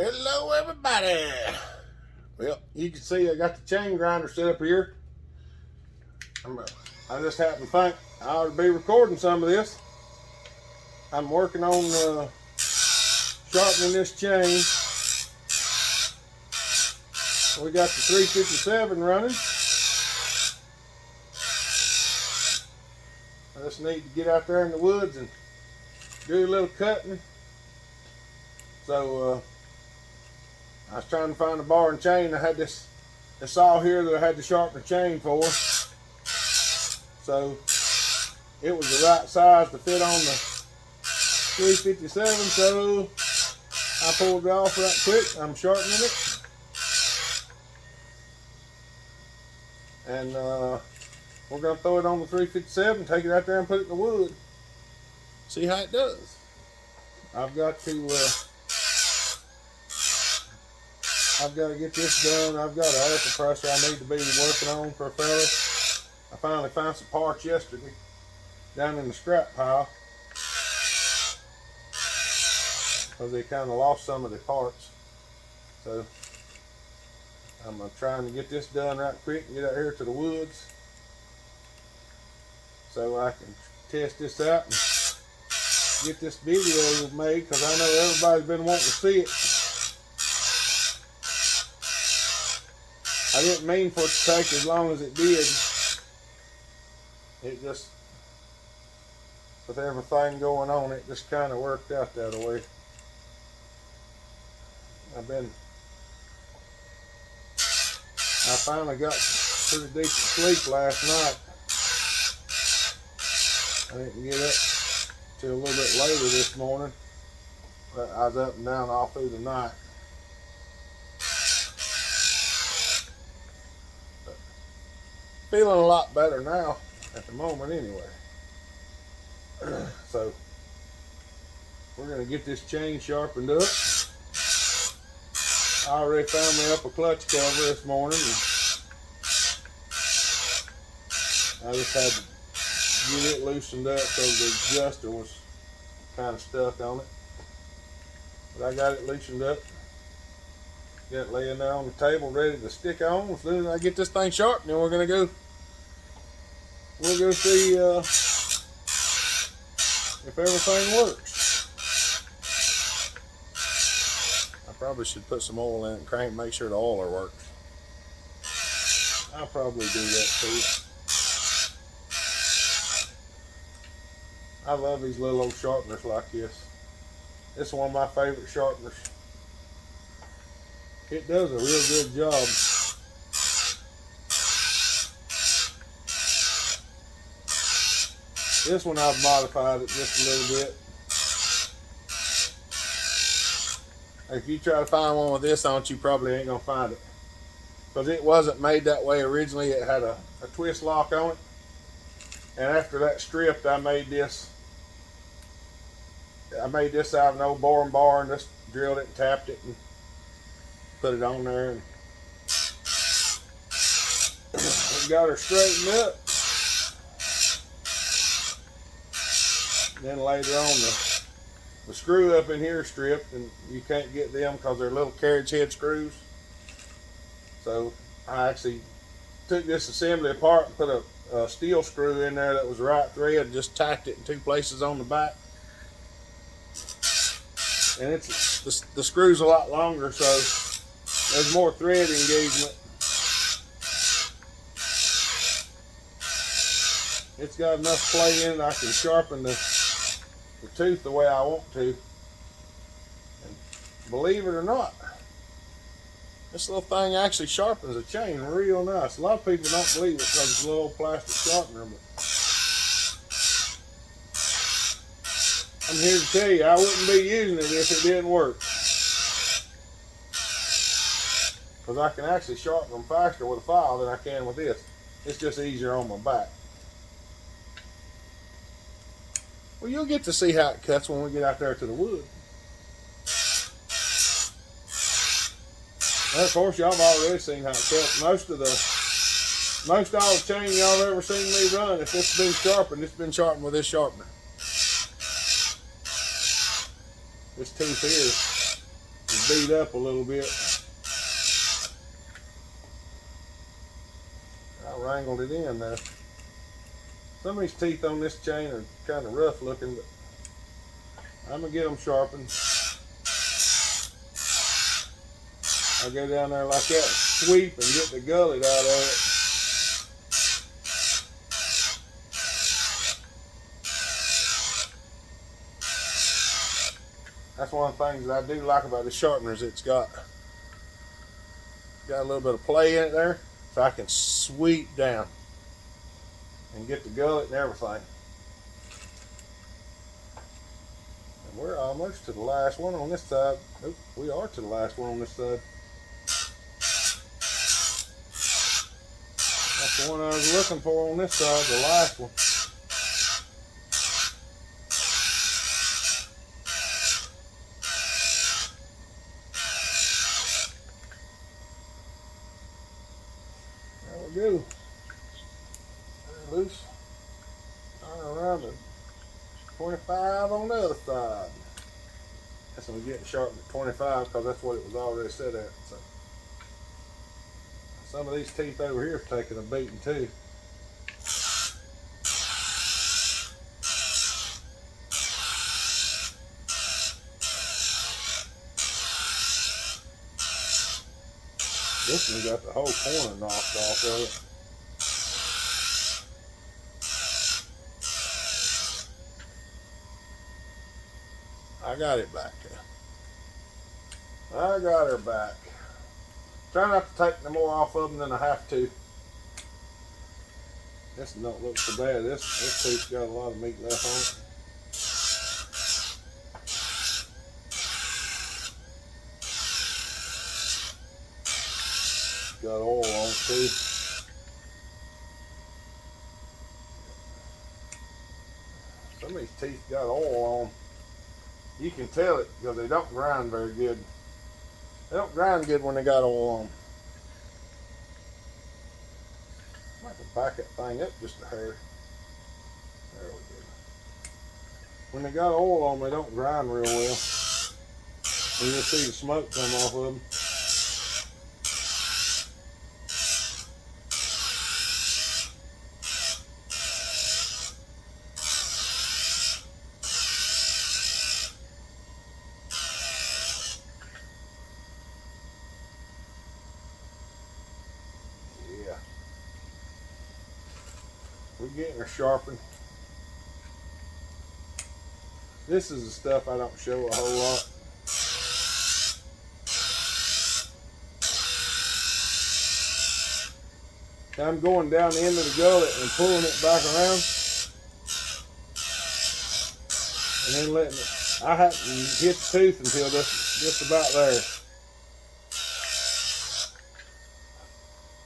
Hello everybody. Well, you can see I got the chain grinder set up here. I just happened to think I ought to be recording some of this. I'm working on sharpening this chain. We got the 357 running. I just need to get out there in the woods and do a little cutting. So I was trying to find a bar and chain. I had this saw here that I had to sharpen the chain for. So it was the right size to fit on the 357. So I pulled it off right quick. I'm sharpening it. And we're going to throw it on the 357, take it out there and put it in the wood. See how it does. I've got to get this done. I've got an air compressor I need to be working on for a fella. I finally found some parts yesterday down in the scrap pile because they kind of lost some of the parts. So I'm trying to get this done right quick and get out here to the woods so I can test this out and get this video made, because I know everybody's been wanting to see it. I didn't mean for it to take as long as it did. It just, with everything going on, it just kind of worked out that way. I finally got pretty decent sleep last night. I didn't get up till a little bit later this morning, but I was up and down all through the night. But feeling a lot better now at the moment anyway. So we're going to get this chain sharpened up. I already found me up a clutch cover this morning. I just had to get it loosened up because the adjuster was kind of stuck on it. But I got it loosened up. Got it laying there on the table ready to stick on. As soon as I get this thing sharpened, then we'll go see if everything works. I probably should put some oil in it and crank, make sure the oiler works. I'll probably do that too. I love these little old sharpeners like this. This is one of my favorite sharpeners. It does a real good job. This one I've modified it just a little bit. If you try to find one with this on it, you probably ain't gonna find it, because it wasn't made that way originally. It had a twist lock on it, and after that stripped, I made this out of an old boring bar and just drilled it and tapped it and put it on there, and got her straightened up. Then later on, the screw up in here stripped, and you can't get them because they're little carriage head screws. So I actually took this assembly apart and put a steel screw in there that was the right thread and just tacked it in two places on the back. And the screw's a lot longer, so there's more thread engagement. It's got enough play in it I can sharpen the tooth the way I want to. And believe it or not, this little thing actually sharpens a chain real nice. A lot of people don't believe it because it's a little plastic sharpener, but I'm here to tell you I wouldn't be using it if it didn't work. Because I can actually sharpen them faster with a file than I can with this. It's just easier on my back. Well, you'll get to see how it cuts when we get out there to the wood. And of course, y'all have already seen how it cuts. Most all the chain y'all ever seen me run, if it's been sharpened, it's been sharpened with this sharpener. This tooth here beat up a little bit. I wrangled it in there. Some of these teeth on this chain are kind of rough looking, but I'm gonna get them sharpened. I'll go down there like that, sweep and get the gullet out of it. That's one of the things that I do like about the sharpeners. It's got a little bit of play in it there, so I can sweep down and get the gullet and everything. And we're almost to the last one on this side. Nope, we are to the last one on this side. That's the one I was looking for on this side, the last one. There we go. They're loose. Turn around to 25 on the other side. That's when we get sharpened at 25 because that's what it was already set at. So some of these teeth over here have taken a beating too. This one got the whole corner knocked off of it. I got it back. I got her back. Try not to take no more off of them than I have to. This don't look so bad. This tooth's got a lot of meat left on it. Got oil on it too. Some of these teeth got oil on. You can tell it because they don't grind very good. They don't grind good when they got oil on. I can back that thing up just a hair. There we go. When they got oil on, they don't grind real well. And you'll see the smoke come off of them. We're getting her sharpened. This is the stuff I don't show a whole lot. I'm going down the end of the gullet and pulling it back around. And then letting it, I hadn't hit the tooth until just about there.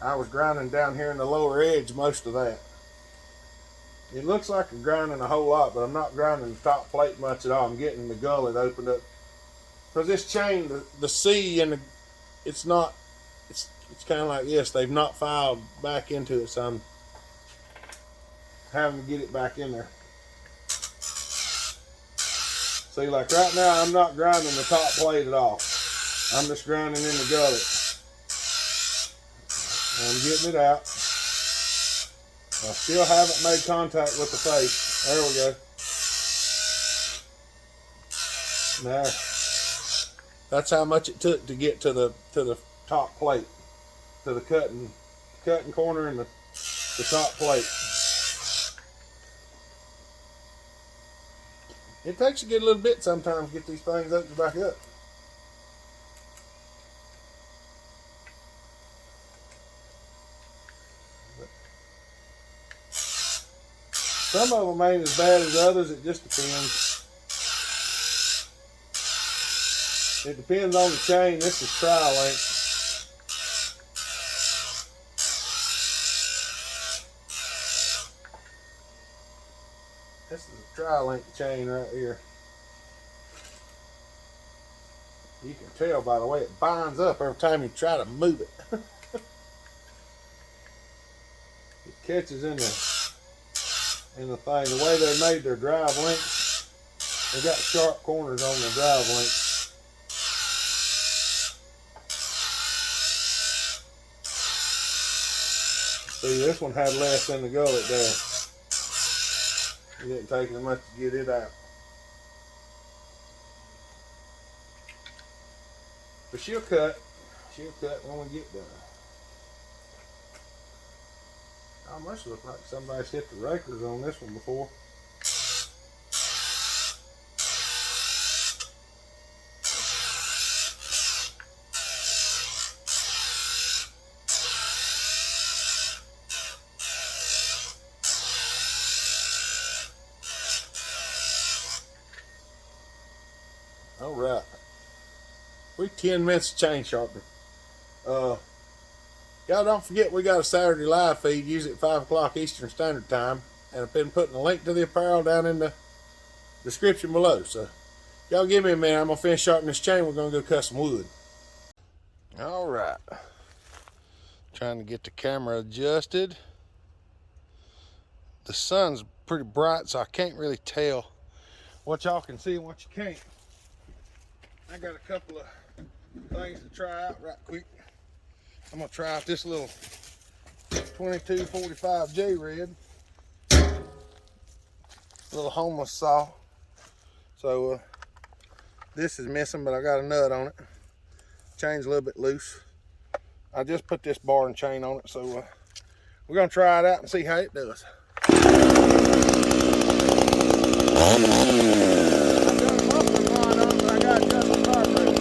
I was grinding down here in the lower edge most of that. It looks like I'm grinding a whole lot, but I'm not grinding the top plate much at all. I'm getting the gullet opened up. Because this chain, the C and it's kind of like this. They've not filed back into it, so I'm having to get it back in there. See, like right now, I'm not grinding the top plate at all. I'm just grinding in the gullet. I'm getting it out. I still haven't made contact with the face. There we go. Now, that's how much it took to get to the top plate, to the cutting corner and the top plate. It takes a good little bit sometimes to get these things opened back up. Some of them ain't as bad as others, it just depends. It depends on the chain. This is tri-link. This is a tri-link chain right here. You can tell by the way it binds up every time you try to move it. It catches in the thing. The way they made their drive links, they got sharp corners on their drive links. See, this one had less in the gullet there. It didn't take as much to get it out. But she'll cut. She'll cut when we get done. Almost looks like somebody's hit the rakers on this one before. All right. We're 10 minutes of chain sharpening. Y'all don't forget we got a Saturday live feed, usually at 5 o'clock Eastern Standard Time. And I've been putting a link to the apparel down in the description below. So y'all give me a minute. I'm going to finish sharpening this chain. We're going to go cut some wood. All right. Trying to get the camera adjusted. The sun's pretty bright, so I can't really tell what y'all can see and what you can't. I got a couple of things to try out right quick. I'm gonna try out this little 2245 J-Red, little homeless saw. So this is missing, but I got a nut on it. Chain's a little bit loose. I just put this bar and chain on it, so we're gonna try it out and see how it does. I've done a muffler line on it, but I got just a carburetor.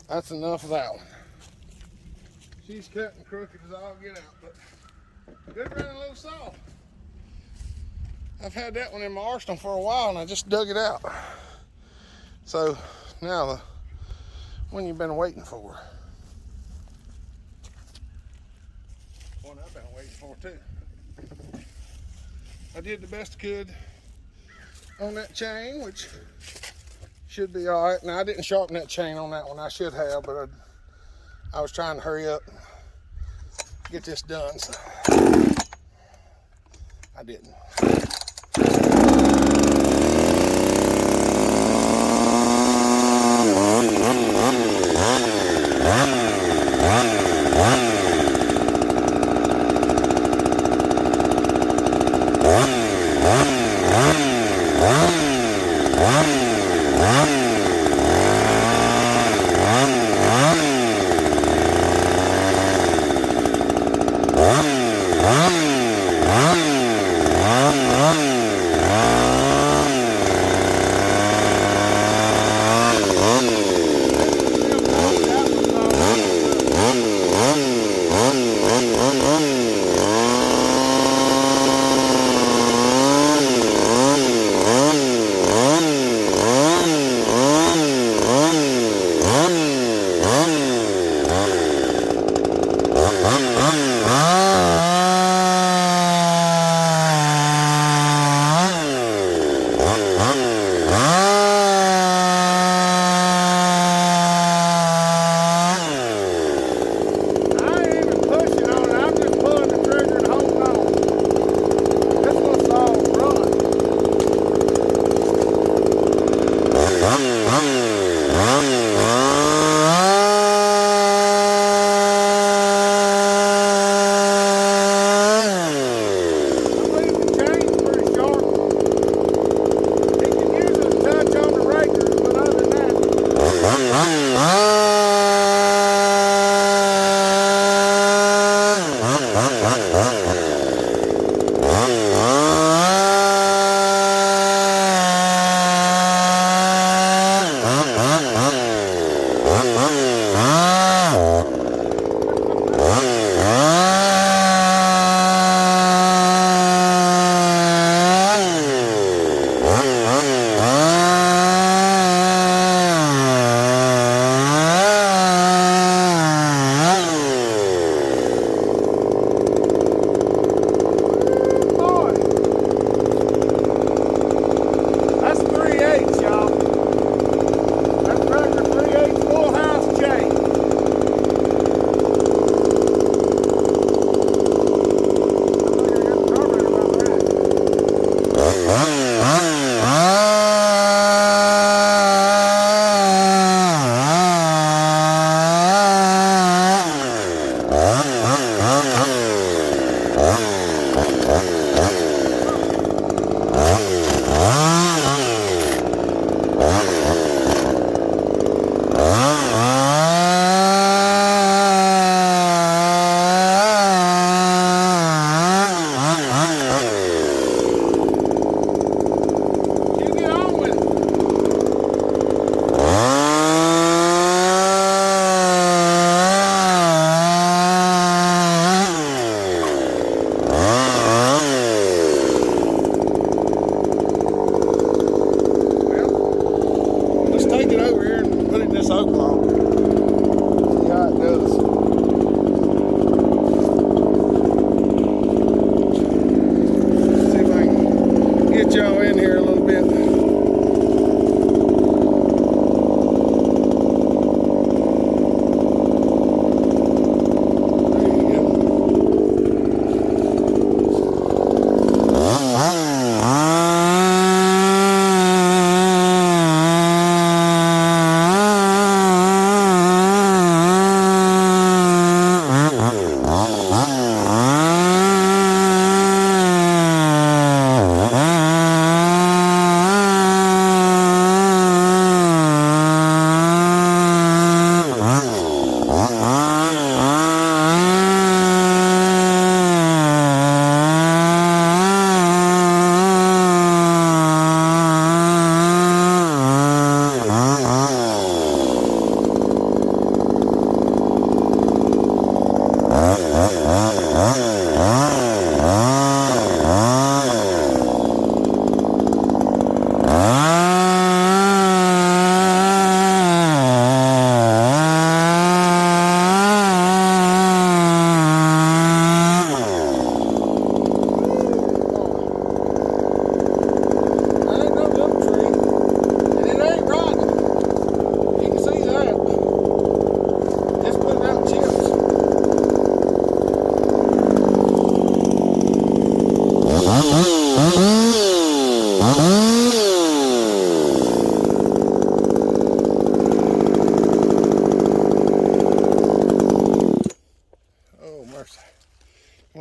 That's enough of that one. She's cutting crooked as all get out, but good running little saw. I've had that one in my arsenal for a while and I just dug it out. So now the one you've been waiting for. One I've been waiting for too. I did the best I could on that chain, which should be all right. Now I didn't sharpen that chain on that one. I should have, but I was trying to hurry up, get this done, so I didn't.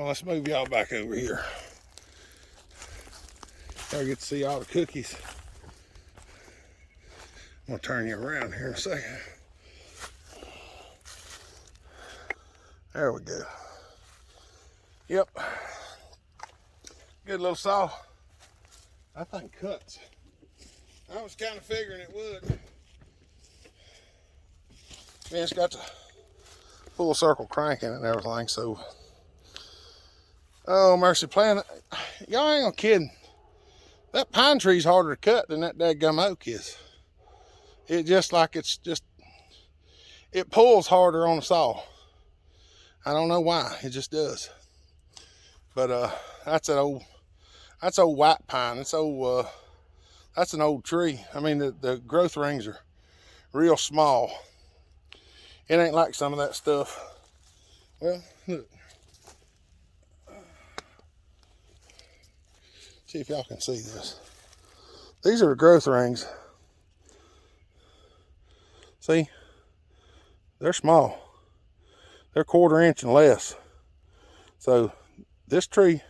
Well, let's move y'all back over here. Y'all get to see all the cookies. I'm gonna turn you around here in a second. There we go. Yep. Good little saw. That thing cuts. I was kind of figuring it would. Man, it's got the full circle crank in it and everything, so. Oh, mercy, playing. Y'all ain't gonna kidding. That pine tree's harder to cut than that dadgum oak is. It just like it pulls harder on the saw. I don't know why, it just does. But that's old white pine. That's an old tree. I mean, the growth rings are real small. It ain't like some of that stuff. Well, look. See if y'all can see this. These are the growth rings. See? They're small. They're 1/4 inch and less. So this tree,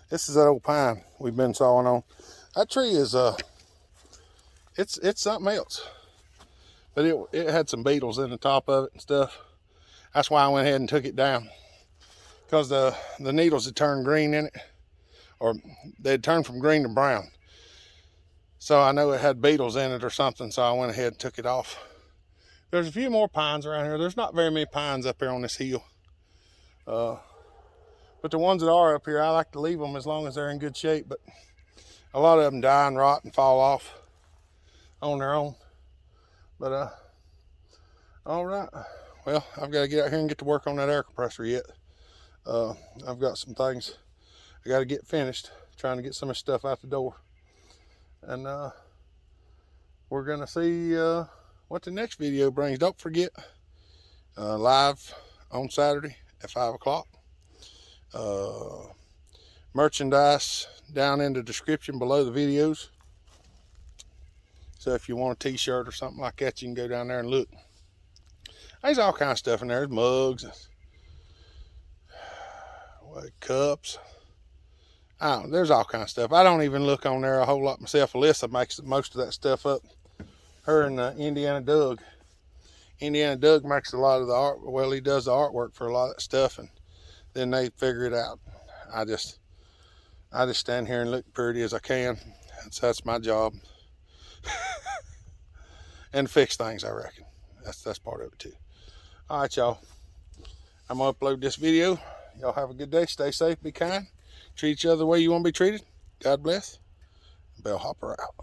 this is that old pine we've been sawing on. That tree is it's something else. But it had some beetles in the top of it and stuff. That's why I went ahead and took it down. Because the needles had turned green in it. Or they'd turned from green to brown. So I know it had beetles in it or something, so I went ahead and took it off. There's a few more pines around here. There's not very many pines up here on this hill. But the ones that are up here, I like to leave them as long as they're in good shape. But a lot of them die and rot and fall off on their own. But all right. Well, I've got to get out here and get to work on that air compressor yet. I've got some things I got to get finished, trying to get some of this stuff out the door. And we're going to see what the next video brings. Don't forget, live on Saturday at 5 o'clock. Merchandise down in the description below the videos. So if you want a t-shirt or something like that, you can go down there and look. There's all kinds of stuff in there. There's mugs, cups. There's all kinds of stuff. I don't even look on there a whole lot myself. Alyssa makes most of that stuff up. Her and Indiana Doug. Indiana Doug makes a lot of the art. Well, he does the artwork for a lot of that stuff, and then they figure it out. I just stand here and look pretty as I can. That's my job. And fix things, I reckon. That's part of it too. All right, y'all. I'm gonna upload this video. Y'all have a good day. Stay safe. Be kind. Treat each other the way you want to be treated. God bless. Bellhopper out.